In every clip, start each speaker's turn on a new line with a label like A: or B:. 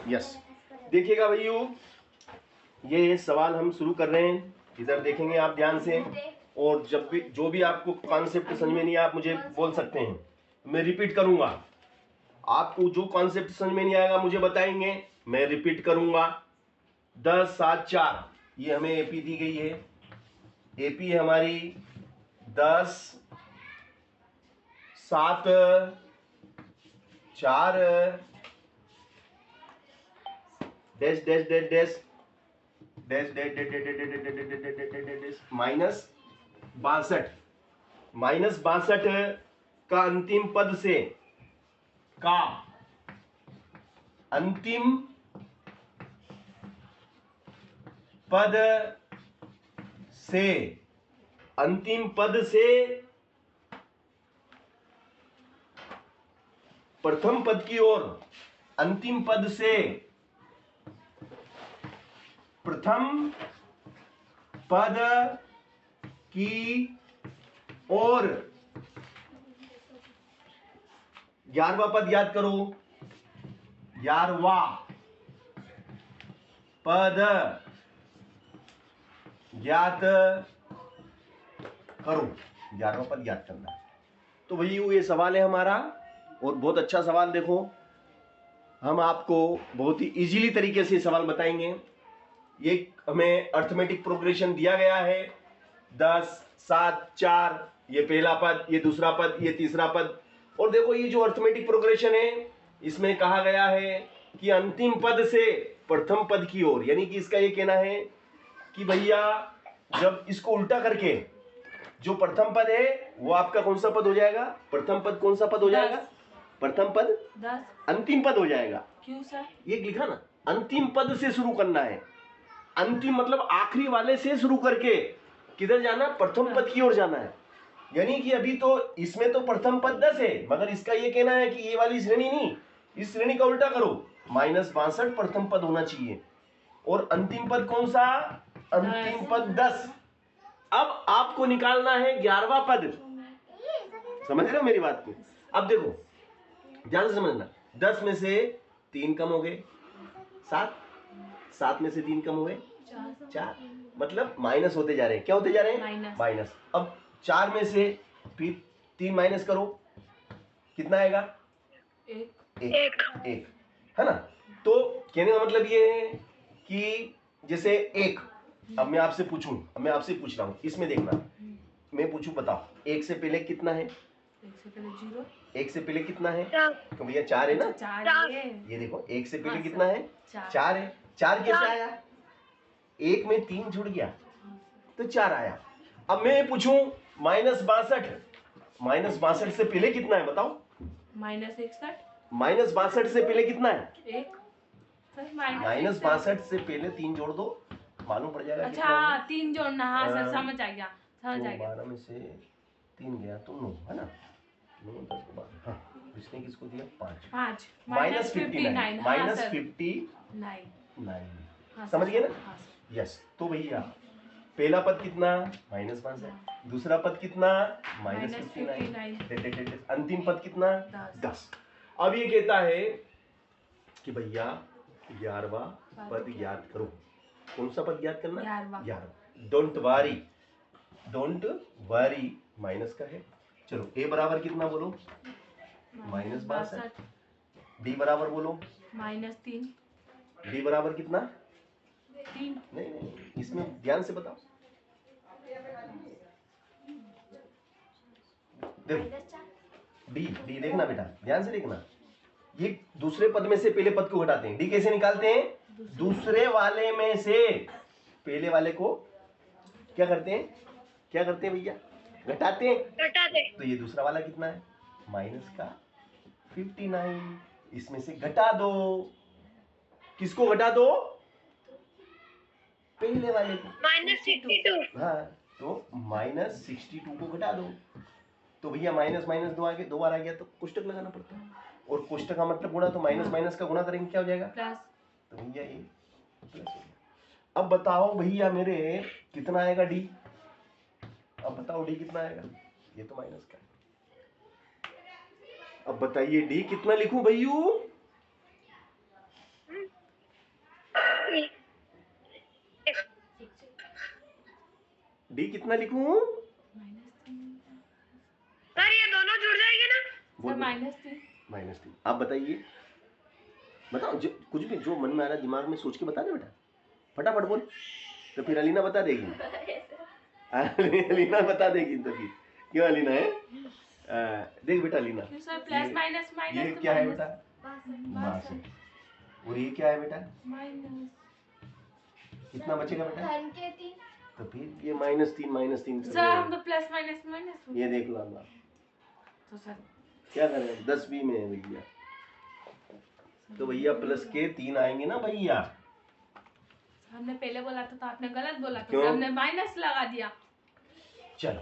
A: Yes, देखिएगा भैया, ये सवाल हम शुरू कर रहे हैं। इधर देखेंगे आप ध्यान से, और जब भी जो भी आपको कॉन्सेप्ट समझ में नहीं आया आप मुझे बोल सकते हैं, मैं रिपीट करूंगा। आपको जो कॉन्सेप्ट समझ में नहीं आएगा मुझे बताएंगे, मैं रिपीट करूंगा। 10 7 4 ये हमें एपी दी गई है। एपी है हमारी 10 7 4 dash dash dash dash dash dash dash dash minus 62। Minus 62 का अंतिम पद से का अंतिम पद से अंतिम पद से प्रथम पद की ओर, अंतिम पद से प्रथम पद की ओर 11वां पद याद करो, 11वां पद ज्ञात करो। 11वां पद याद करना है। तो भैया ये सवाल है हमारा, और बहुत अच्छा सवाल। देखो हम आपको बहुत ही इजीली तरीके से सवाल बताएंगे। ये हमें अर्थमेटिक प्रोग्रेशन दिया गया है, 10 7 4 ये पहला पद, ये दूसरा पद, ये तीसरा पद। और देखो ये जो अर्थमेटिक प्रोग्रेशन है इसमें कहा गया है कि अंतिम पद से प्रथम पद की ओर, यानी कि इसका ये कहना है कि भैया जब इसको उल्टा करके जो प्रथम पद है वो आपका कौन सा पद हो जाएगा? प्रथम पद कौन सा पद हो जाएगा? प्रथम पद
B: 10
A: अंतिम पद हो जाएगा।
B: क्यों सर?
A: ये लिखा ना, अंतिम पद से शुरू करना है। अंतिम मतलब आखिरी वाले से शुरू करके किधर जाना? प्रथम पद की ओर जाना है। यानी कि अभी तो इसमें तो प्रथम पद 10 है, मगर इसका ये कहना है कि ये वाली श्रेणी नहीं, इस श्रेणी का उल्टा करो, -62 प्रथम पद होना चाहिए और अंतिम पद कौन सा? अंतिम पद 10। अब आपको निकालना है 11वां पद। समझ रहे हो मेरी बात को? अब देखो ध्यान से समझना, 10 में से 3 कम हो गए 7, 7 में से 3 कम हो गए 4, मतलब माइनस होते जा रहे हैं। क्या होते जा रहे हैं? माइनस। अब 4 में से फिर 3 माइनस करो, कितना आएगा? एक है ना। तो कहने का मतलब ये है कि जैसे एक, अब मैं आपसे पूछूं, अब मैं आपसे पूछ रहा हूं, इसमें देखना, मैं पूछूं बताओ 1 से पहले कितना है?
B: 1 से पहले 0।
A: 1 से पहले कितना है? तो भैया 4 है ना।
B: 4 है।
A: ये देखो 1 से पहले कितना है?
B: 4
A: है। 4 कैसे आया? 1 में 3 जुड़ गया तो 4 आया। अब मैं पूछूं -62, -62 से पहले कितना है बताओ?
B: -61।
A: -62 से पहले कितना है?
B: 1।
A: -62 से पहले 3 जोड़ दो, मालूम पड़ जाएगा।
B: अच्छा 3 जोड़ना, हाँ सर समझ आ गया, समझ आ गया।
A: 12 में से 3 गया तो 9 है ना, 9 10 के बाद हाँ, इसने किसको दिया? 5 -59 -59। समझ गए ना? यस। तो भैया पहला पद कितना? -62, दूसरा पद कितना? -59, अंतिम पद कितना? 10। अब ये कहता है कि भैया 11वां पद ज्ञात करो। कौन सा पद ज्ञात करना? 11। डोंट वरी, माइनस का है। चलो ए बराबर कितना बोलो? -62। डी बराबर बोलो?
B: -3।
A: डी बराबर कितना?
B: 3।
A: नहीं, इसमें ध्यान से बताओ। देखो डी देखना बेटा, ध्यान से देखना। ये दूसरे पद में से पहले पद को घटाते हैं। डी कैसे निकालते हैं? दूसरे वाले में से पहले वाले को क्या करते हैं भैया? घटाते हैं। तो ये दूसरा वाला कितना है? माइनस का 59। इसमें से घटा दो, किसको घटा दो? पहले वाले को, -62। हाँ, तो -62 को घटा दो। तो भैया माइनस माइनस 2 आ गया, 2 बार आ गया तो कोष्टक लगाना पड़ता है, और कोष्टक का मतलब गुणा, तो माइनस माइनस का गुणा करेंगे क्या हो जाएगा? प्लस। तो भैया ये प्लस हो गया। अब बताओ भैया मेरे कितना आएगा डी? अब बताओ डी कितना आएगा? ये तो माइनस का। अब बताइए डी कितना लिखूं भैयू? डी कितना लिखूं?
C: सर ये दोनों जुड़ जाएंगे ना?
A: बोल
B: -3
A: -3। आप बताइए, बताओ जो कुछ भी जो मन में आ रहा है दिमाग में सोच के बता दे बेटा, फटाफट बोल। तो फिर अलीना बता देगी। अलीना बता देगी तो फिर क्यों अलीना है? देख बेटा अलीना,
B: सर प्लस माइनस
A: ये
B: माइनस
A: क्या है बेटा? 62। और ये क्या है बेटा?
B: माइनस
A: कितना बचेगा बेटा?
C: धन के 3।
A: तो फिर ये -3
B: सर हम तो प्लस माइनस माइनस
A: ये देख लो आप
B: तो सर
A: क्या करें, 10 में है भैया, तो भैया प्लस के 3 आएंगे ना भैया।
B: हमने पहले बोला था तो आपने गलत बोला था,
A: क्यों?
B: तो हमने माइनस लगा दिया।
A: चलो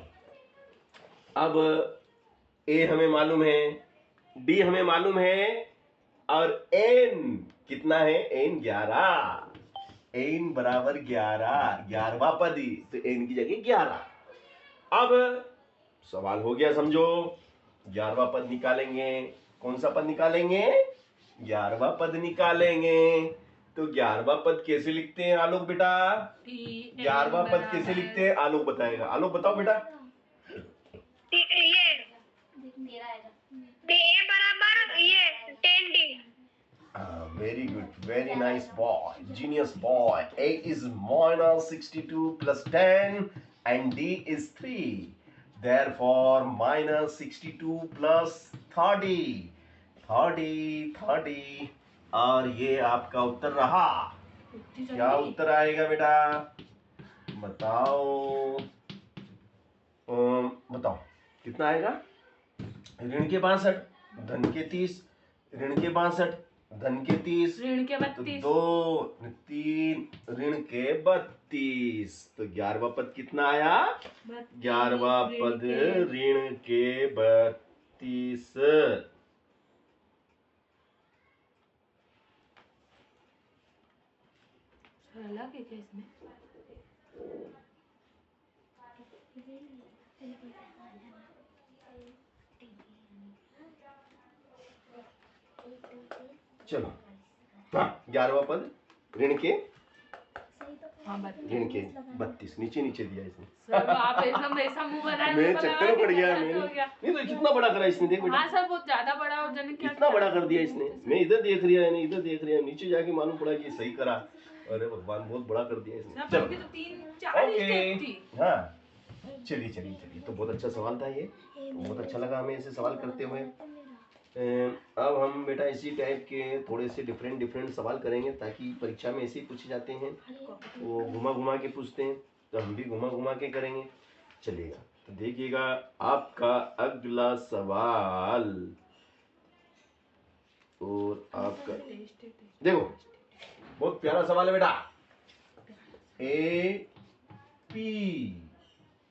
A: अब ए हमें मालूम है, डी हमें मालूम है, और एन कितना है? एन 11। एन बराबर 11, 11वां पद ही, तो एन की जगह 11। अब सवाल हो गया समझो, 11वां पद निकालेंगे। कौन सा पद निकालेंगे? 11वां पद निकालेंगे। तो 11वां पद कैसे लिखते हैं आलोक बेटा? 11वां पद कैसे लिखते हैं आलोक बताएगा। आलोक बताओ बेटा।
C: ये ए बराबर ये 10D।
A: Very good, very nice boy, genius boy. A is -62 plus 10 and D is 3. Therefore, -62 plus 30. 30 और ये आपका उत्तर रहा। क्या उत्तर आएगा बेटा? बताओ। बताओ कितना आएगा? ऋण के 62, धन के 30, ऋण के 62, धन के 30,
B: ऋण के
A: तो
B: 32,
A: 2 3 ऋण के 32। तो 11वां पद कितना आया? 11वां पद ऋण के 32।
B: अलग है क्या इसमें?
A: चलो हाँ, 11वां पद ऋण के
B: हाँ
A: ऋण के 32 नीचे दिया इसने।
B: सर आप एकदम ऐसा मुंह बना रहे
A: मेरे
B: हो,
A: चक्कर में पड़ गया
B: गलत
A: मेरे।
B: हो गया।
A: नहीं तो कितना बड़ा करा इसने, देख बेटा
B: हाँ सर बहुत ज्यादा बड़ा और जन क्या
A: कितना बड़ा कर दिया इसने। मैं इधर देख रहा है, इधर देख रहा है, नीचे जाके मालूम पड़ा कि सही करा। अरे भगवान बहुत बड़ा कर दिया इसने।
B: सर बाकी तो 3-4 ही स्टेप थी।
A: हाँ चलिए तो बहुत अच्छा सवाल था ये, बहुत अच्छा लगा हमें ऐसे सवाल करते हुए। अब हम बेटा इसी टाइप के थोड़े से डिफरेंट सवाल करेंगे ताकि परीक्षा में ऐसे ही पूछे जाते हैं, वो घुमा के पूछते हैं, तो हम भी घुमा के करेंगे। चलिएगा तो देखिएगा आपका अगला सवाल। और आपका देखो बहुत प्यारा सवाल है बेटा। ए पी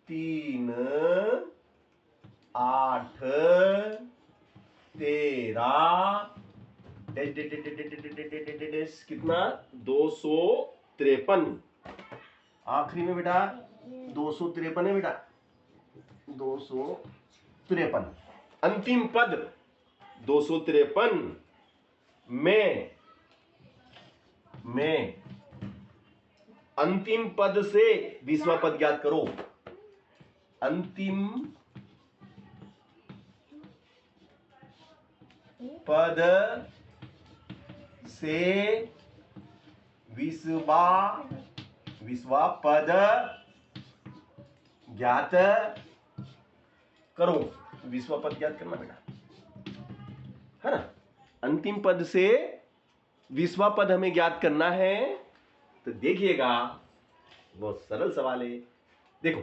A: 3 8 13 कितना? 253। आखिरी में बेटा 253 है बेटा, 253 अंतिम पद 253 में अंतिम पद से 20वां पद ज्ञात करो। अंतिम पद से 20वां पद ज्ञात करो। 20वां पद ज्ञात करना बेटा, है ना। अंतिम पद से 20वां पद हमें ज्ञात करना है। तो देखिएगा बहुत सरल सवाल है। देखो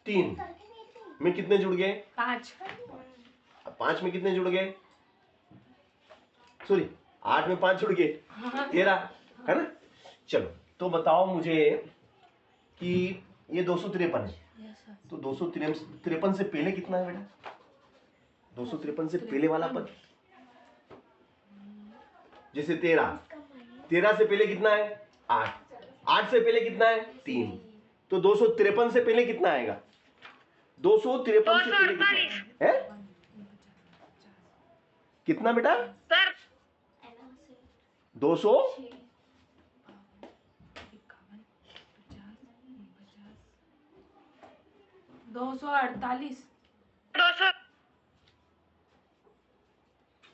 A: 3 में कितने जुड़ गए?
B: 5।
A: 5 में कितने जुड़ गए? सॉरी 8 में 5 जुड़ गए, 13 है ना। चलो तो बताओ मुझे कि ये 253 है, तो 253 से पहले कितना है बेटा? 253 से पहले वाला पद जैसे 13 से पहले कितना है? 8 से पहले कितना है? 3। तो 253 से पहले कितना आएगा? 253 से पहले कितना है? कितना बेटा?
C: Sir
A: 200
B: 248
C: 200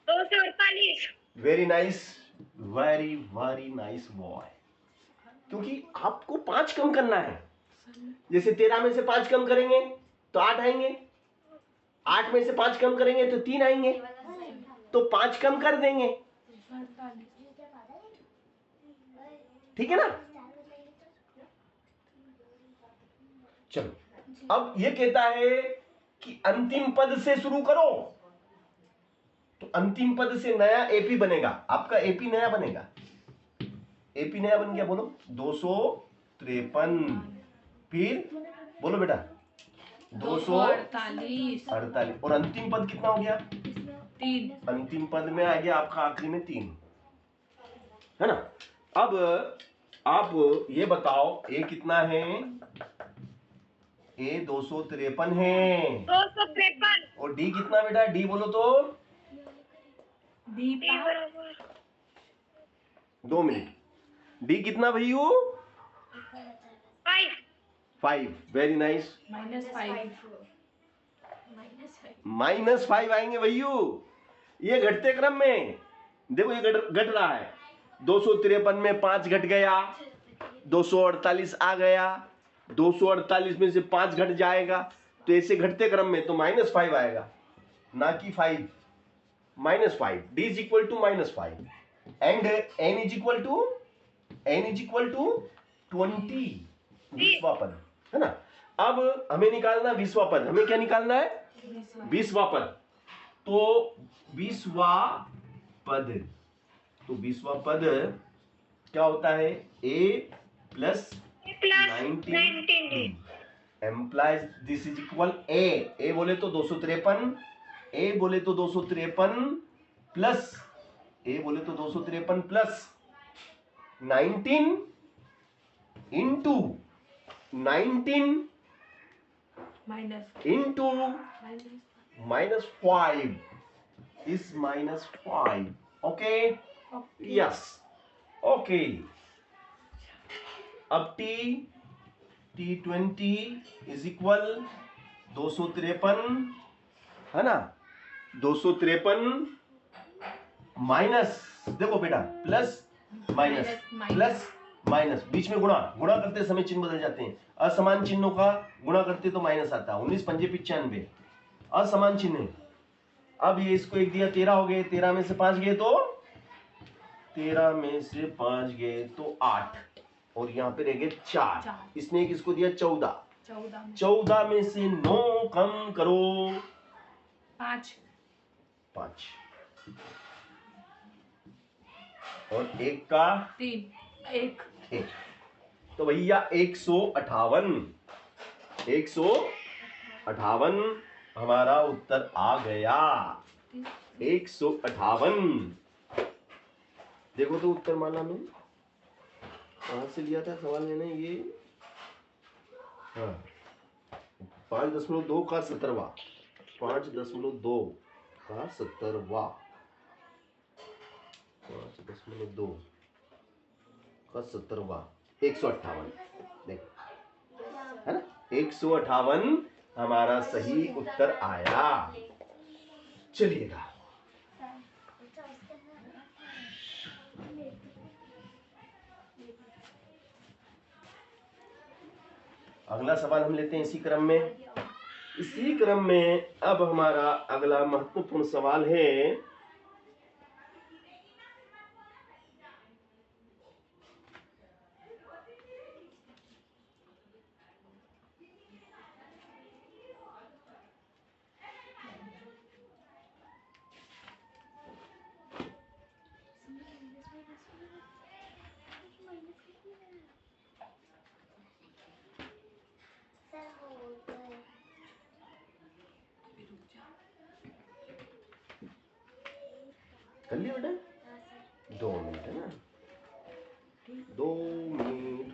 C: 248
A: very nice, very very nice boy. क्योंकि आपको 5 कम करना है। जैसे 13 में से 5 कम करेंगे तो 8 आएंगे, 8 में से 5 कम करेंगे तो 3 आएंगे, तो 5 कम कर देंगे, ठीक है ना। चलो अब ये कहता है कि अंतिम पद से शुरू करो, तो अंतिम पद से नया एपी बनेगा, आपका एपी नया बनेगा। एपी नया बन गया, बोलो 253। फिर बोलो बेटा
B: 248
A: 248, और अंतिम पद कितना हो गया?
B: 3।
A: अंतिम पद में आ गया आपका आखिरी में 3, है ना। अब आप ये बताओ ए कितना है? ए 253 है।
C: 253
A: और डी कितना बेटा? डी बोलो तो।
B: डी
C: डी बराबर
A: 2 मिनट, डी कितना भैया?
C: 5
A: 5, वेरी नाइस।
B: -5
A: -5 आएंगे भैया, ये घटते क्रम में। देखो ये घट रहा है, 253 में 5 घट गया, 248 आ गया, 248 में से 5 घट जाएगा, तो ऐसे घटते क्रम में तो -5 आएगा, ना कि 5। -5, d is equal to -5 and n is equal to 20, 20वां पद, है ना। अब हमें निकालना 20वां पद। हमें क्या निकालना है? 20वां पद। तो 20वां पद, तो 20वां पद क्या होता है? a plus
C: plus
A: 19 employees this is equal a बोले तो 253, ए बोले तो 253 प्लस, ए बोले तो 253 plus 19 into 19 into -5 is -5, okay? Yes, okay. अब T20 इज इक्वल 253, है ना। 253 माइनस, देखो बेटा प्लस माइनस प्लस माइनस, बीच में गुणा करते समय चिन्ह बदल जाते हैं। असमान चिन्हों का गुणा करते तो माइनस आता है। 19 पंजे 95 असमान चिन्ह है। अब ये इसको एक दिया 13 हो गए, 13 में से 5 गए तो 13 में से 5 गए तो 8, और यहाँ पे रह गए 4। इसने एक इसको दिया 14, 14 में से 9 कम करो
B: 5
A: और 1 का
B: 3 1
A: तो भैया 158 हमारा उत्तर आ गया। 158, देखो तो उत्तर माला में कहां से लिया था सवाल मैंने ये? हाँ, 5.2 का 17वां, 5.2 का 17वां, 5.2 का 17वां, 158, देखो है ना। 158 हमारा सही उत्तर आया। चलिएगा अगला सवाल हम लेते हैं इसी क्रम में। अब हमारा अगला महत्वपूर्ण सवाल है, कर लिया बेटा? 2 मिनट है ना, 2 मिनट।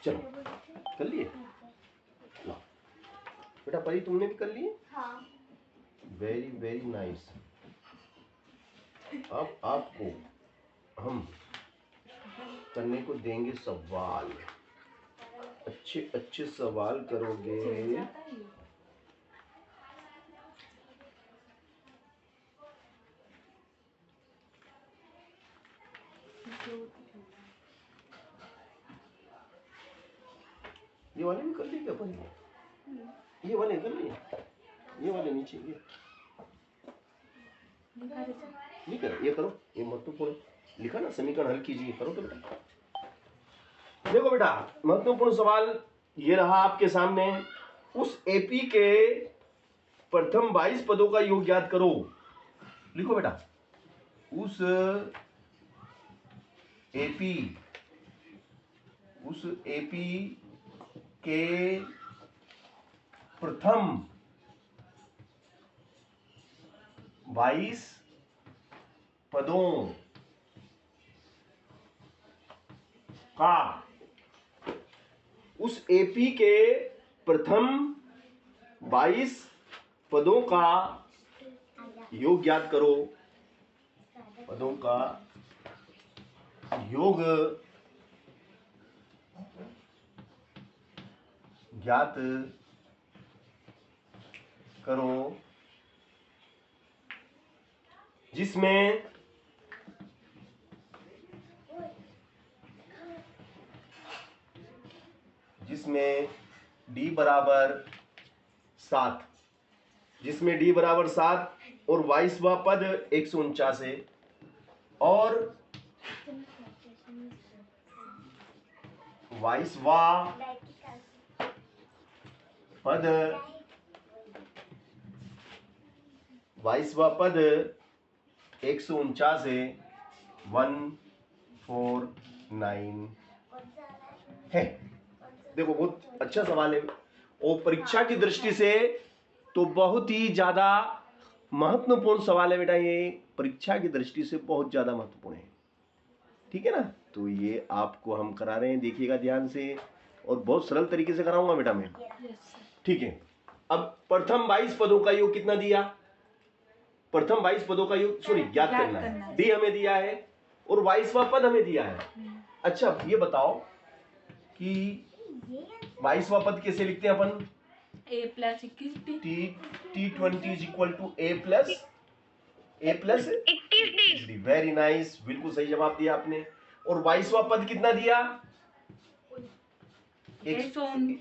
A: चलो कर लिए? लो बेटा, परी तुमने भी कर लिए? Very very nice. अब आपको हम करने को देंगे सवाल, अच्छे अच्छे सवाल करोगे। ये वाले भी कर लेंगे अपन, ये वाले कर लिए, ये वाले नीचे ये करो, ये करो, ये महत्वपूर्ण लिखा ना, समीकरण हल कीजिए, करो तो बेटा। देखो बेटा, महत्वपूर्ण सवाल ये रहा आपके सामने, उस एपी के प्रथम 22 पदों का योग ज्ञात करो। लिखो बेटा, उस एपी के प्रथम 22 पदों का, उस एपी के प्रथम 22 पदों का योग ज्ञात करो। पदों का योग ज्ञात करो, जिसमें d बराबर 7, जिसमें d बराबर 7 और 22वां पद 149 है, और 22वां पद 149 है, 149 है। देखो बहुत अच्छा सवाल है, और परीक्षा की दृष्टि से तो बहुत ही ज्यादा महत्वपूर्ण सवाल है बेटा, ये परीक्षा की दृष्टि से बहुत ज्यादा महत्वपूर्ण है, ठीक है ना। तो ये आपको हम करा रहे हैं, देखिएगा ध्यान से, और बहुत सरल तरीके से कराऊंगा बेटा मैं, ठीक है। अब प्रथम 22 पदों का योग कितना दिया, प्रथम 22 पदों का योग सॉरी ज्ञात करना है, डी हमें दिया है और 22वां पद हमें दिया है। अच्छा ये बताओ कि 22वां पद कैसे लिखते हैं अपन,
B: a plus 21
A: t20 is equal to a plus 21d। Very nice, बिल्कुल सही जवाब दिया आपने। और 22वां पद कितना दिया,
B: 149।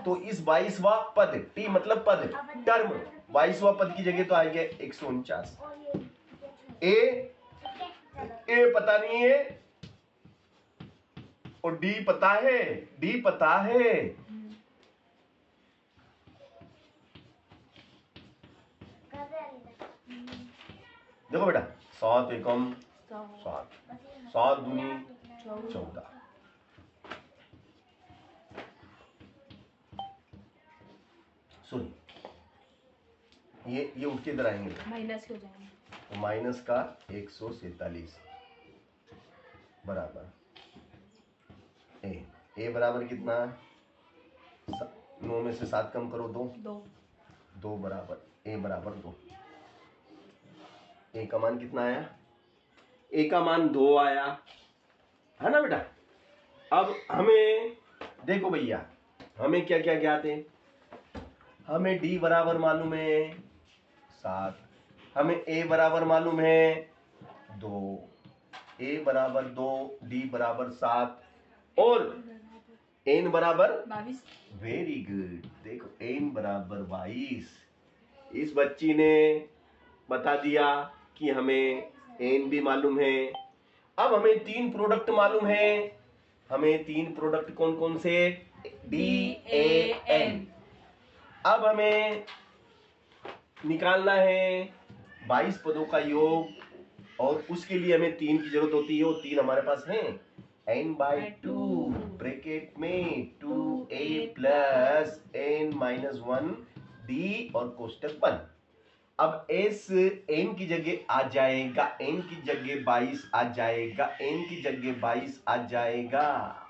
A: तो इस 22वां पद, टी मतलब पद, टर्म, 22वां पद की जगह तो आएगा 149। ए पता नहीं है और डी पता है, डी पता है। देखो बेटा, 7 एकम 7, 7 दूनी 14, सुन ये उठ के इधर आएंगे,
B: माइनस हो जाएंगे,
A: तो माइनस का 147 बराबर ए बराबर कितना है, 9 में से 7 कम करो, 2 बराबर ए बराबर 2। ए का मान कितना आया, ए का मान 2 आया, है ना बेटा। अब हमें देखो भैया, हमें क्या क्या ज्ञात है, हमें डी बराबर मालूम है 7, हमें ए बराबर मालूम है 2, ए बराबर 2, डी बराबर 7 और एन बराबर
B: 22।
A: वेरी गुड, देखो एन बराबर 22। इस बच्ची ने बता दिया कि हमें एन भी मालूम है। अब हमें 3 प्रोडक्ट मालूम है, हमें 3 प्रोडक्ट कौन कौन से, डी ए एन। अब हमें निकालना है 22 पदों का योग, और उसके लिए हमें 3 की जरूरत होती है, और 3 हमारे पास हैं, n/2 ब्रैकेट में 2a प्लस n-1 d और कोष्टक बंद। अब s n की जगह आ जाएगा, n की जगह 22 आ जाएगा, n की जगह 22 आ जाएगा,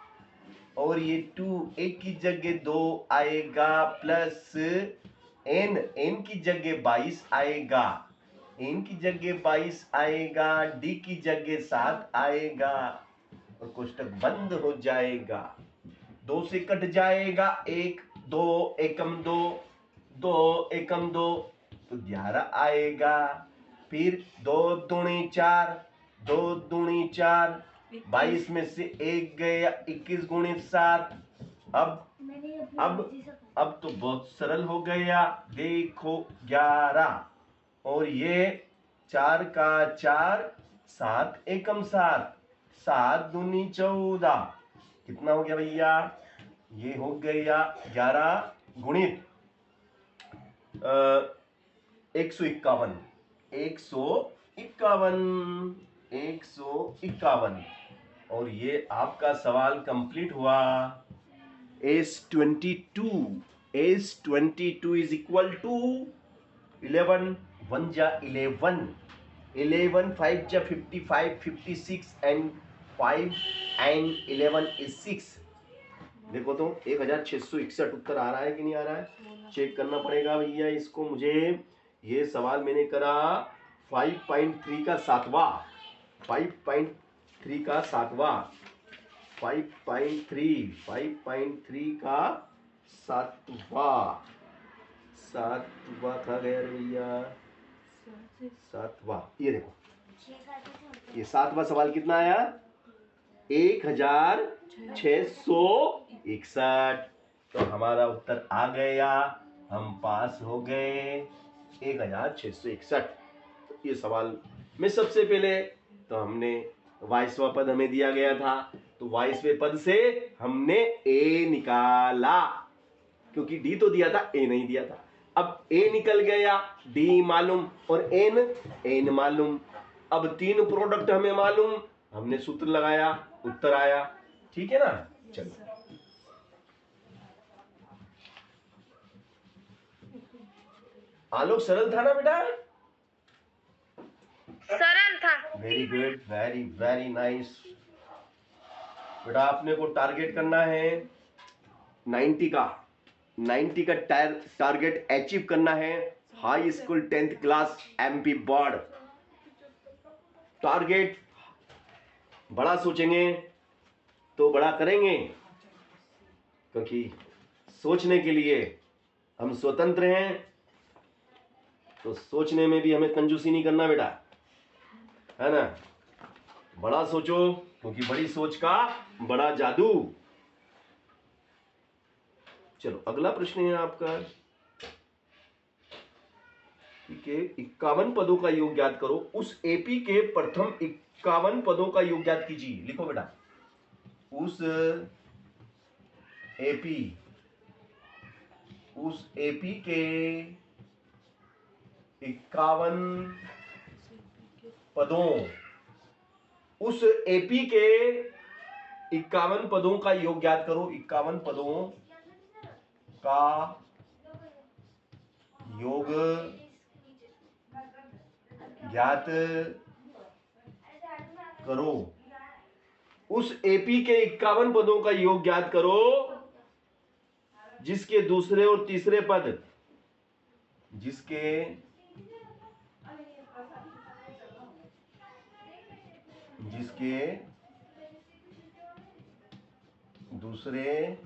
A: और ये 2 एक की जगह 2 आएगा, प्लस n की जगह 22 आएगा, n की जगह 22 आएगा, d की जगह 7 आएगा और कोष्टक बंद हो जाएगा। 2 से कट जाएगा 1, 2 एकम 2, 2 एकम 2 तो 11 आएगा। फिर 2 दूनी 4, 2 दूनी 4, 22 में से 1 गया, 21 गुणित 7। अब तो बहुत सरल हो गया, देखो 11 और ये 4 का 4, 7 एकम 7, 7 दूनी 14, कितना हो गया भैया? ये हो गया 11 गुणित 151, 151 और ये आपका सवाल कंप्लीट हुआ। S22 is equal to 11, 1 जा 11, 11 5 जा 55, 56 and 5 and 11 is 6। देखो तो 1661 उत्तर आ रहा है कि नहीं आ रहा है, चेक करना पड़ेगा भैया इसको मुझे। ये सवाल मैंने करा 5.3 का 7वां, 5.3 का 7वां, 5.3 का 7वां कहा गया रे भैया? 7वां, ये देखो ये 7वां सवाल कितना आया? 1661। तो हमारा उत्तर आ गया, हम पास हो गए 1661। ये सवाल में सबसे पहले तो हमने वाइसवा पद हमें दिया गया था, तो वाइसवे पद से हमने ए निकाला, क्योंकि डी तो दिया था, ए नहीं दिया था। अब ए निकल गया, डी मालूम और एन मालूम। अब 3 प्रोडक्ट हमें मालूम, हमने सूत्र लगाया, उत्तर आया। ठीक है ना? चलो आलोक, सरल था ना बेटा?
C: सरल था।
A: Very good, very very nice बेटा। आपने को टारगेट करना है 90 का, 90 का टारगेट अचीव करना है। High school 10th class MP board. Target बड़ा सोचेंगे तो बड़ा करेंगे, क्योंकि सोचने के लिए हम स्वतंत्र हैं, तो सोचने में भी हमें कंजूसी नहीं करना बेटा, है ना? बड़ा सोचो, क्योंकि बड़ी सोच का बड़ा जादू। चलो अगला प्रश्न है आपका के 51 पदों का योग ज्ञात करो। उस एपी के प्रथम 51 पदों का योग ज्ञात कीजिए। लिखो बेटा, उस एपी के 51 पदों, उस एपी के 51 पदों का योग ज्ञात करो। 51 पदों का योग ज्ञात करो। उस एपी के 51 पदों का योग ज्ञात करो जिसके दूसरे और तीसरे पद, जिसके दूसरे